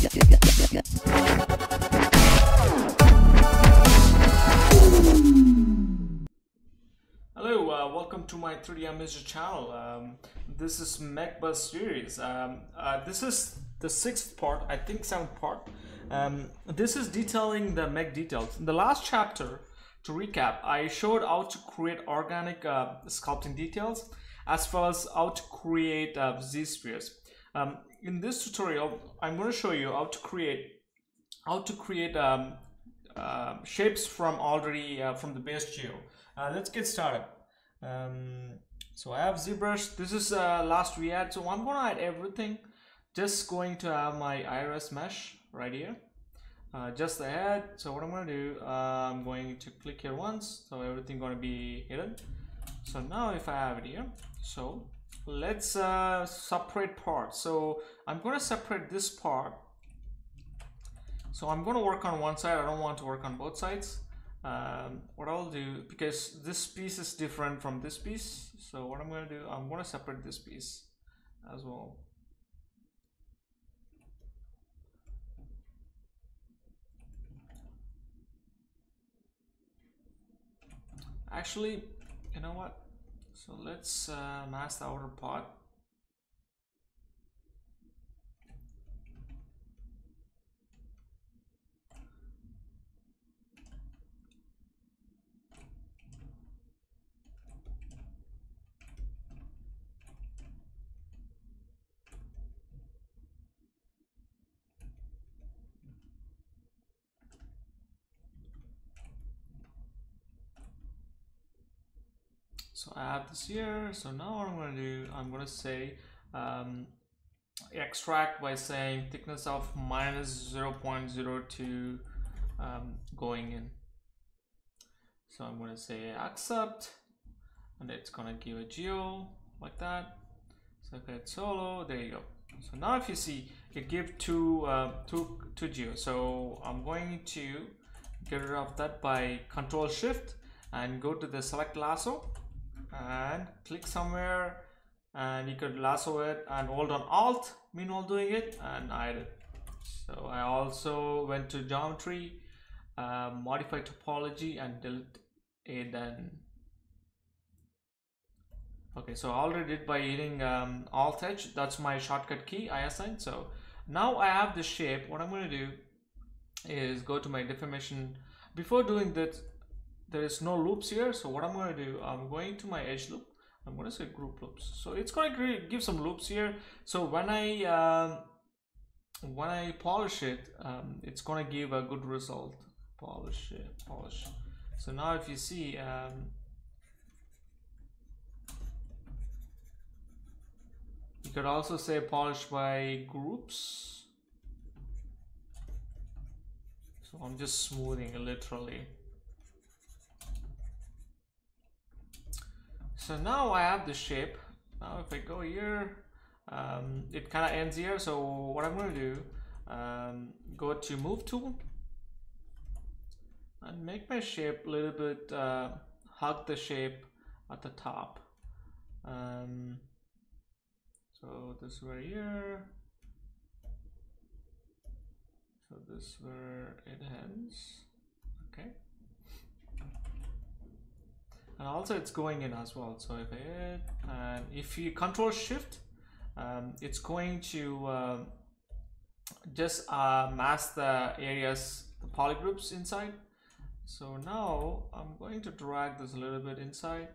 Hello, welcome to my 3D Amateur channel. This is Mech Buzz series. This is the 6th part, I think 7th part. This is detailing the Mech details. In the last chapter, to recap, I showed how to create organic sculpting details as well as how to create Z-spheres. In this tutorial, I'm going to show you how to create shapes from from the base geo. Let's get started. So I have ZBrush. This is last we had, so I'm going to add everything. Just going to have my iris mesh right here, just the head. So what I'm going to do, I'm going to click here once, so everything going to be hidden. So now if I have it here, so let's separate parts. So I'm going to separate this part. So I'm going to work on one side. I don't want to work on both sides. What I'll do, because this piece is different from this piece, so what I'm going to do, I'm going to separate this piece as well. Actually, you know what, so let's mask the outer part. So I have this here. So now what I'm going to do, I'm going to say extract by saying thickness of -0.02 going in. So I'm going to say accept, and it's going to give a geo like that. So if it's solo, there you go. So now if you see, it gives two geo. So I'm going to get rid of that by Control Shift and go to the select lasso and click somewhere, and you could lasso it and hold on Alt meanwhile doing it and hide it. So I also went to geometry, modify topology and delete it then. Okay, so I already did by hitting Alt H. That's my shortcut key I assigned. So now I have the shape. What I'm going to do is go to my deformation. Before doing that, there is no loops here. So what I'm going to do, I'm going to my edge loop. I'm going to say group loops. So it's going to give some loops here. So when I polish it, it's going to give a good result. Polish it, polish. So now if you see, you could also say polish by groups. So I'm just smoothing it literally. So now I have the shape. Now if I go here, it kind of ends here. So what I'm going to do, go to move tool and make my shape a little bit, hug the shape at the top. So this right here. So this where it ends. Okay. And also it's going in as well. So if I hit, and if you Control Shift, it's going to just mask the areas, the polygroups inside. So now I'm going to drag this a little bit inside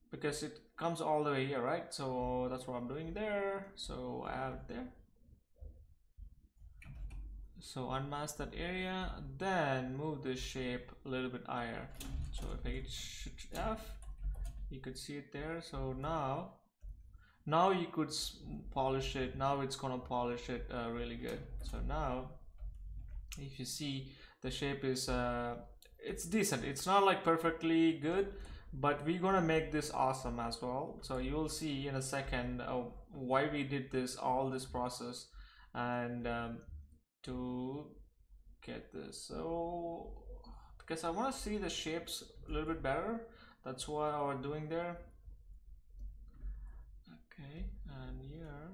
because it comes all the way here, right? So that's what I'm doing there. So I have it there. So unmask that area, then move this shape a little bit higher. So if I hit Shift F, you could see it there. So now you could polish it. Now it's gonna polish it really good. So now if you see, the shape is it's decent. It's not like perfectly good, but we're gonna make this awesome as well. So you will see in a second why we did all this process, and to get this. So because I want to see the shapes a little bit better, that's why I'm doing there. Okay, and here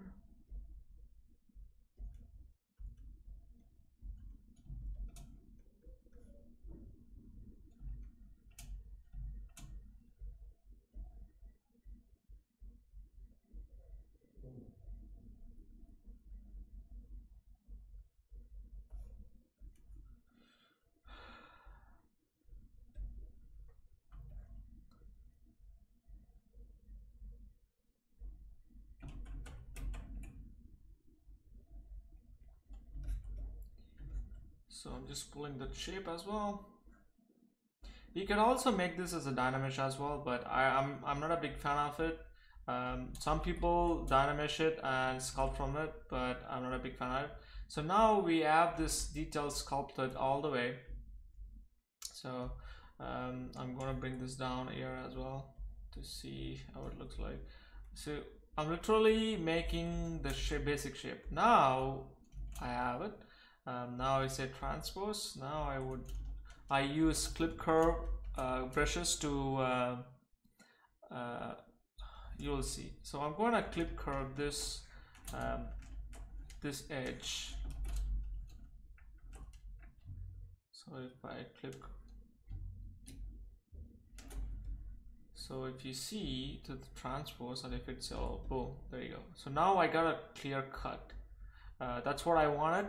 So I'm just pulling the shape as well. You can also make this as a dynamesh as well, but I'm not a big fan of it. Some people dynamesh it and sculpt from it, but I'm not a big fan of it. So now we have this detail sculpted all the way. So I'm gonna bring this down here as well to see how it looks like. So I'm literally making the shape, basic shape. Now I have it. Now I say transpose. Now I use clip curve brushes to you'll see. So I'm going to clip curve this this edge. So if I clip, so if you see to the transpose, and if it's all boom, there you go. So now I got a clear cut. That's what I wanted.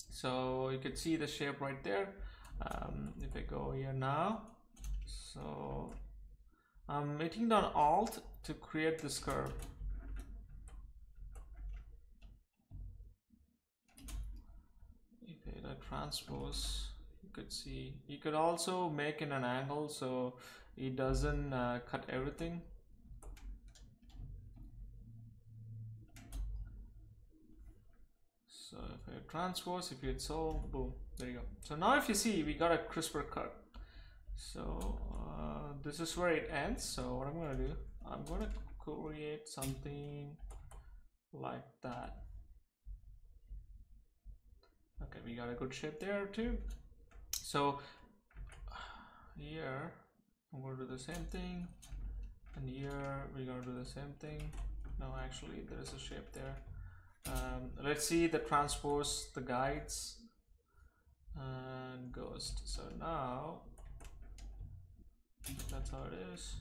So you can see the shape right there. If I go here now, so I'm hitting down Alt to create this curve. If I hit a transpose, you could see, you could also make in an angle so it doesn't cut everything. So if I transpose, if you hit so, boom, there you go. So now if you see, we got a crisper cut. So this is where it ends. So what I'm gonna do, I'm gonna create something like that. Okay, we got a good shape there too. So here I'm gonna do the same thing, and here we're gonna do the same thing. No, actually there is a shape there. Let's see the transpose, the guides, and ghost. So now that's how it is.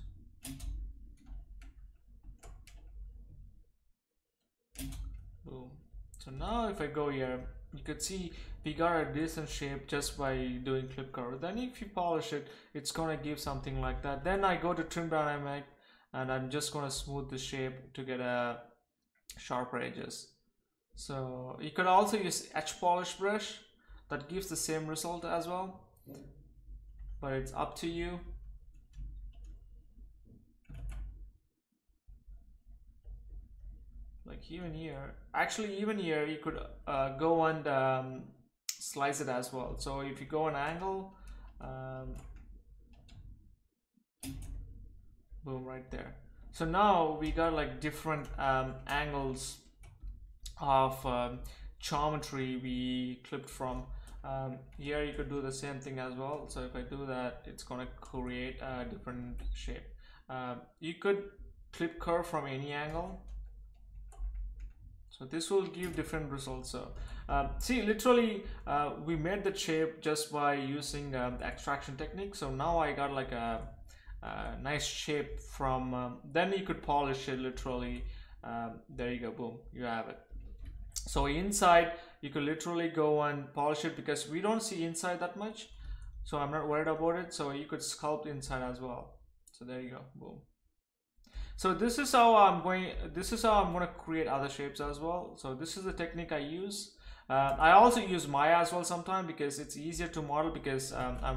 Boom. So now if I go here, you could see we got a decent shape just by doing clip curve. Then if you polish it, it's gonna give something like that. Then I go to trim down Mech, and I'm just gonna smooth the shape to get a sharper edges. So you could also use edge polish brush, that gives the same result as well, but it's up to you. Like even here, actually even here you could go and slice it as well. So if you go an angle, boom, right there. So now we got like different angles of geometry we clipped from. Here you could do the same thing as well. So if I do that, it's gonna create a different shape. You could clip curve from any angle, so this will give different results. So see, literally we made the shape just by using the extraction technique. So now I got like a nice shape from then you could polish it literally. There you go, boom, you have it. So inside you could literally go and polish it, because we don't see inside that much, so I'm not worried about it. So you could sculpt inside as well. So there you go, boom. So this is how I'm gonna create other shapes as well. So this is the technique I use. I also use Maya as well sometimes, because it's easier to model, because I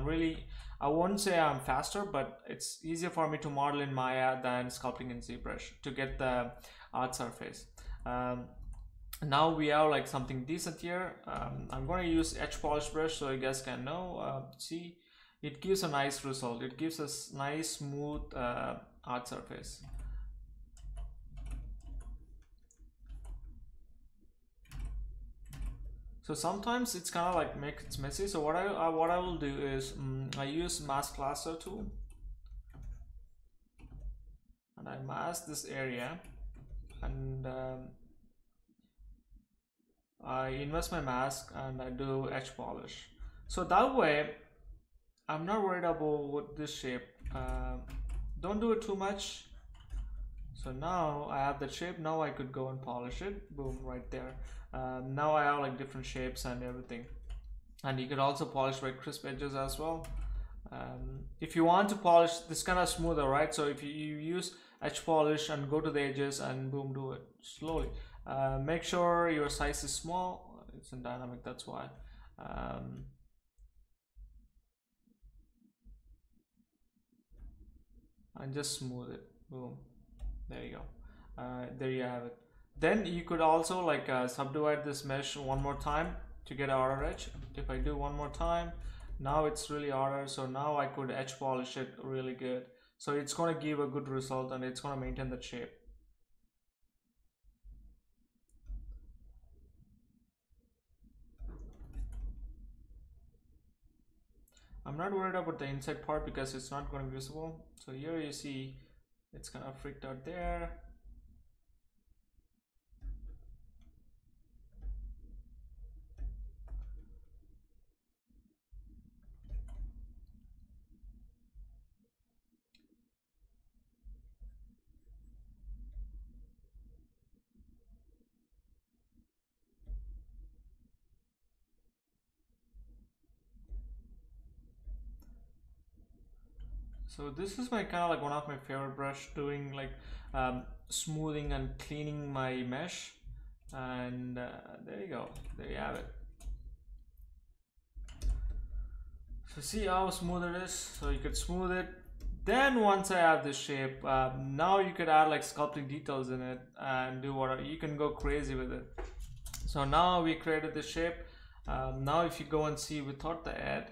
won't say I'm faster, but it's easier for me to model in Maya than sculpting in Zbrush to get the art surface. Now we have like something decent here. I'm going to use edge polish brush so you guys can know. See, it gives a nice result. It gives us nice smooth art surface. So sometimes it's kind of like makes it messy. So what I will do is I use mask lasso tool, and I mask this area, and I invest my mask and I do edge polish. So that way I'm not worried about this shape. Don't do it too much. So now I have the shape. Now I could go and polish it. Boom, right there. Now I have like different shapes and everything. And you could also polish by crisp edges as well. If you want to polish this kind of smoother, right? So if you use edge polish and go to the edges and boom, do it slowly. Make sure your size is small. It's in dynamic, that's why. and just smooth it. Boom, there you go. There you have it. Then you could also like subdivide this mesh one more time to get outer edge. If I do one more time, now it's really outer, so now I could edge polish it really good. So it's going to give a good result and it's going to maintain the shape. I'm not worried about the inside part because it's not going to be visible. So here you see it's kind of freaked out there. So this is my kind of like one of my favorite brush, doing like smoothing and cleaning my mesh. And there you go, there you have it. So see how smooth it is. So you could smooth it. Then once I have this shape, now you could add like sculpting details in it and do whatever. You can go crazy with it. So now we created the shape. Now if you go and see without the add,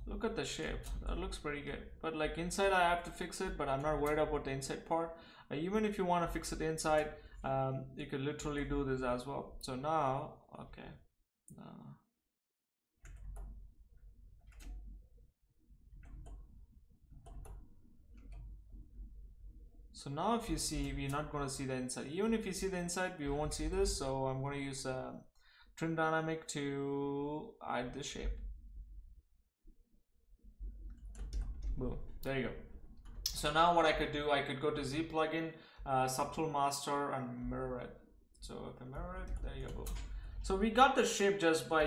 look at the shape. That looks pretty good. But like inside I have to fix it, but I'm not worried about the inside part. Even if you want to fix it inside, you could literally do this as well. So now, okay. So now if you see, we're not going to see the inside. Even if you see the inside, we won't see this. So I'm going to use trim dynamic to add the shape. Boom, there you go. So now what I could do, I could go to Z plugin, subtool master, and mirror it. So if I mirror it, there you go. Boom. So we got the shape just by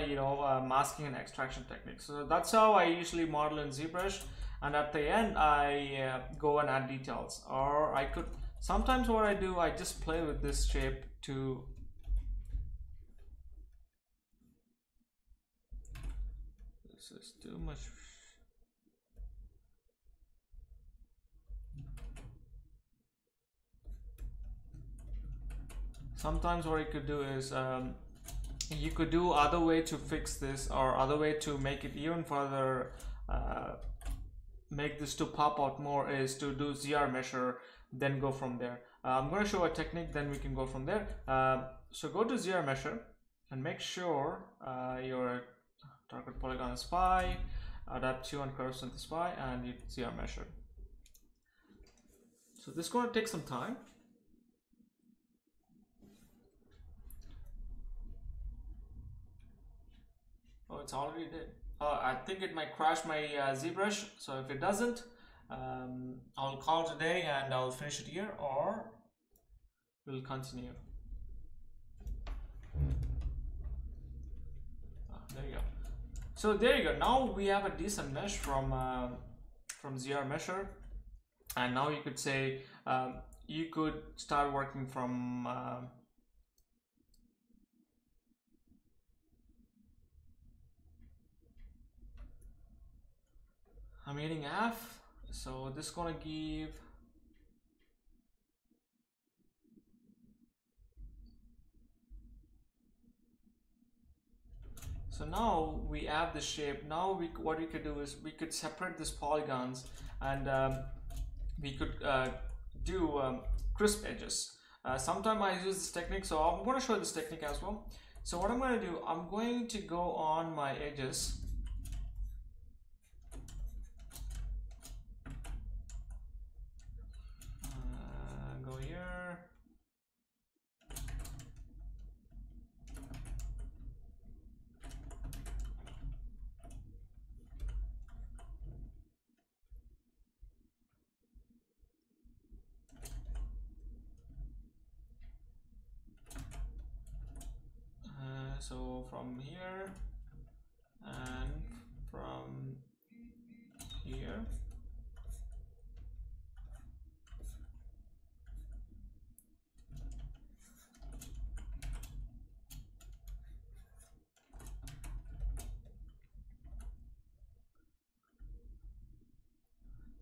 masking and extraction techniques. So that's how I usually model in ZBrush. And at the end, I go and add details. Or I could, sometimes what I do, I just play with this shape to this is too much. Sometimes what you could do is you could do other way to fix this, or other way to make it even further, make this to pop out more, is to do ZR measure, then go from there. I'm going to show a technique, then we can go from there. So go to ZR measure and make sure your target polygon is phi, adapt to and curve synthesis phi, and you ZR measure. So this is going to take some time. Oh, it's already did. I think it might crash my ZBrush. So if it doesn't, I'll call today and I'll finish it here, or we'll continue. There you go. So there you go. Now we have a decent mesh from ZR measure, and now you could say you could start working from. I'm hitting F, so this is gonna give. So now we have the shape. Now what we could do is we could separate these polygons, and we could do crisp edges. Sometimes I use this technique, so I'm going to show this technique as well. So what I'm going to do, I'm going to go on my edges. Go here. So from here and from here.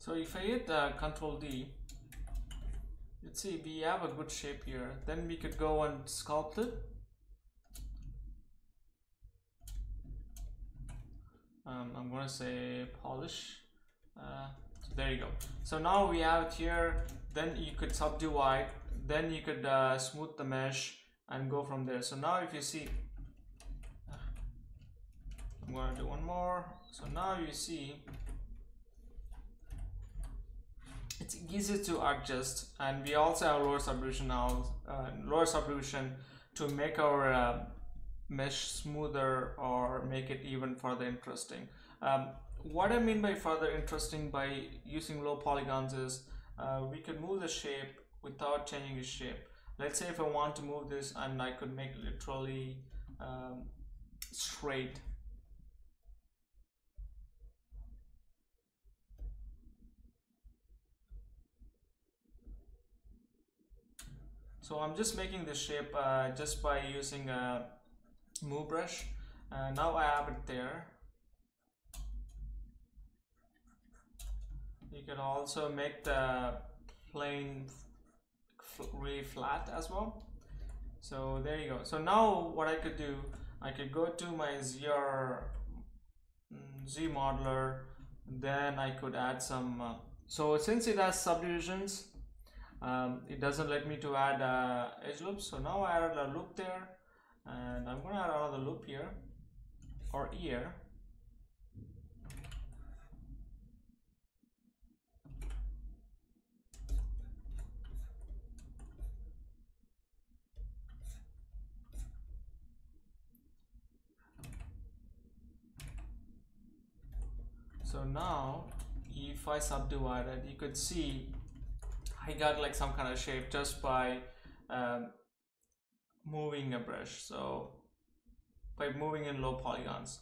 So if I hit Control D, let's see, we have a good shape here. Then we could go and sculpt it. I'm gonna say polish. So there you go. So now we have it here. Then you could subdivide. Then you could smooth the mesh and go from there. So now if you see, I'm gonna do one more. So now you see, it's easy to adjust, and we also have lower subdivision now. Lower subdivision to make our mesh smoother or make it even further interesting. What I mean by further interesting by using low polygons is we could move the shape without changing the shape. Let's say if I want to move this, and I could make it literally straight. So I'm just making this shape just by using a move brush. Now I have it there. You can also make the plane really flat as well. So there you go. So now what I could do, I could go to my Z modeler, then I could add some so since it has subdivisions, it doesn't let me to add edge loops. So now I added a loop there, and I'm gonna add another loop here or here. So now if I subdivide it, you could see I got like some kind of shape just by moving a brush. So by moving in low polygons.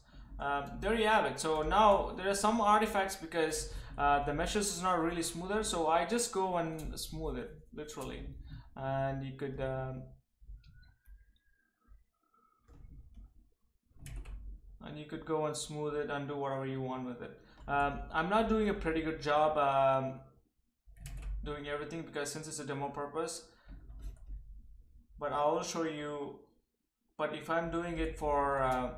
There you have it. So now there are some artifacts because the meshes is not really smoother, so I just go and smooth it literally, and you could go and smooth it and do whatever you want with it. I'm not doing a pretty good job doing everything because since it's a demo purpose, but I will show you. But if I'm doing it for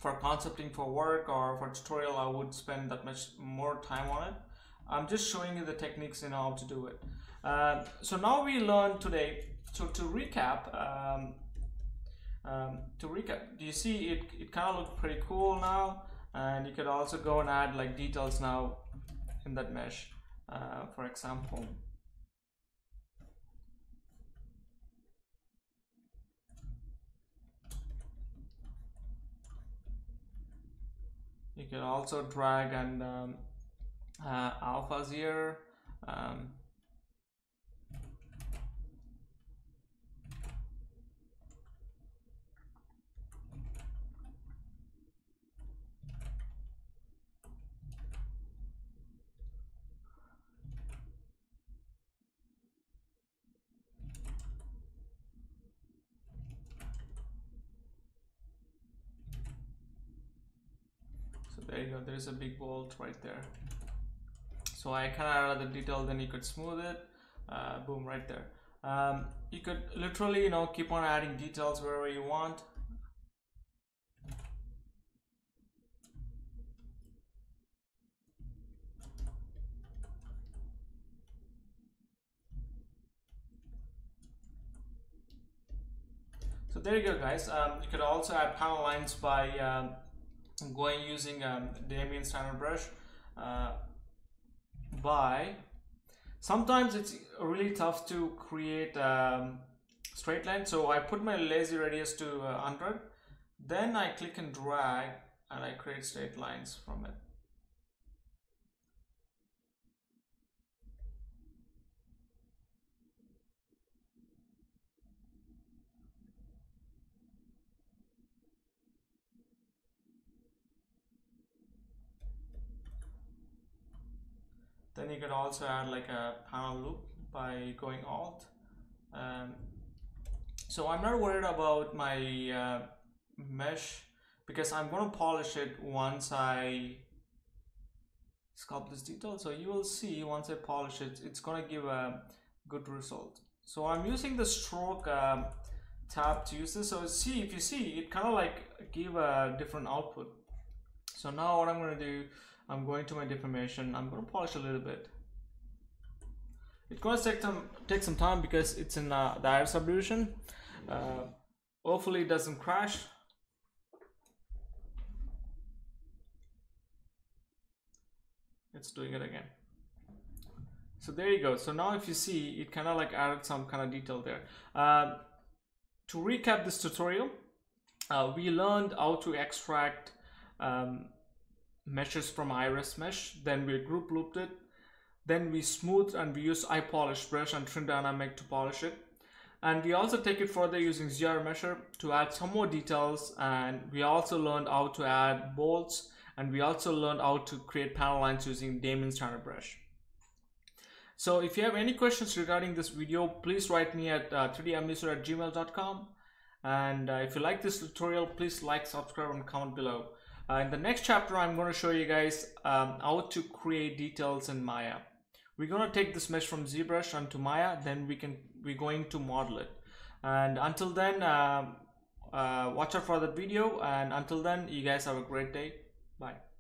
concepting for work or for tutorial, I would spend that much more time on it. I'm just showing you the techniques and how to do it. So now we learned today. So to recap, do you see it kind of looks pretty cool now, and you could also go and add like details now in that mesh, for example. You can also drag and alphas here. There you go, there's a big bolt right there. So I kind of add the detail, then you could smooth it, boom, right there. You could literally, keep on adding details wherever you want. So there you go, guys. You could also add panel lines by using Damien standard brush. Sometimes it's really tough to create straight line, so I put my lazy radius to 100, then I click and drag and I create straight lines from it. Then you could also add like a panel loop by going Alt. So I'm not worried about my mesh because I'm going to polish it once I sculpt this detail. So you will see once I polish it, it's gonna give a good result. So I'm using the stroke tab to use this. So see, if you see, it kind of like give a different output. So now what I'm going to do, I'm going to my deformation. I'm going to polish a little bit. It's going to take some time because it's in the iris subdivision. Hopefully it doesn't crash. It's doing it again. So there you go. So now if you see, it kind of like added some kind of detail there. To recap this tutorial, we learned how to extract meshes from iris mesh, then we group looped it, then we smoothed and we used eye polish brush and trim dynamic to polish it, and we also take it further using ZR Mesher to add some more details, and we also learned how to add bolts, and we also learned how to create panel lines using Damien standard brush. So if you have any questions regarding this video, please write me at 3damnisur@gmail.com. And if you like this tutorial, please like, subscribe, and comment below. In the next chapter, I'm going to show you guys how to create details in Maya. We're going to take this mesh from Zbrush onto Maya, then we're going to model it. And until then, watch out for that video. And until then, you guys have a great day. Bye.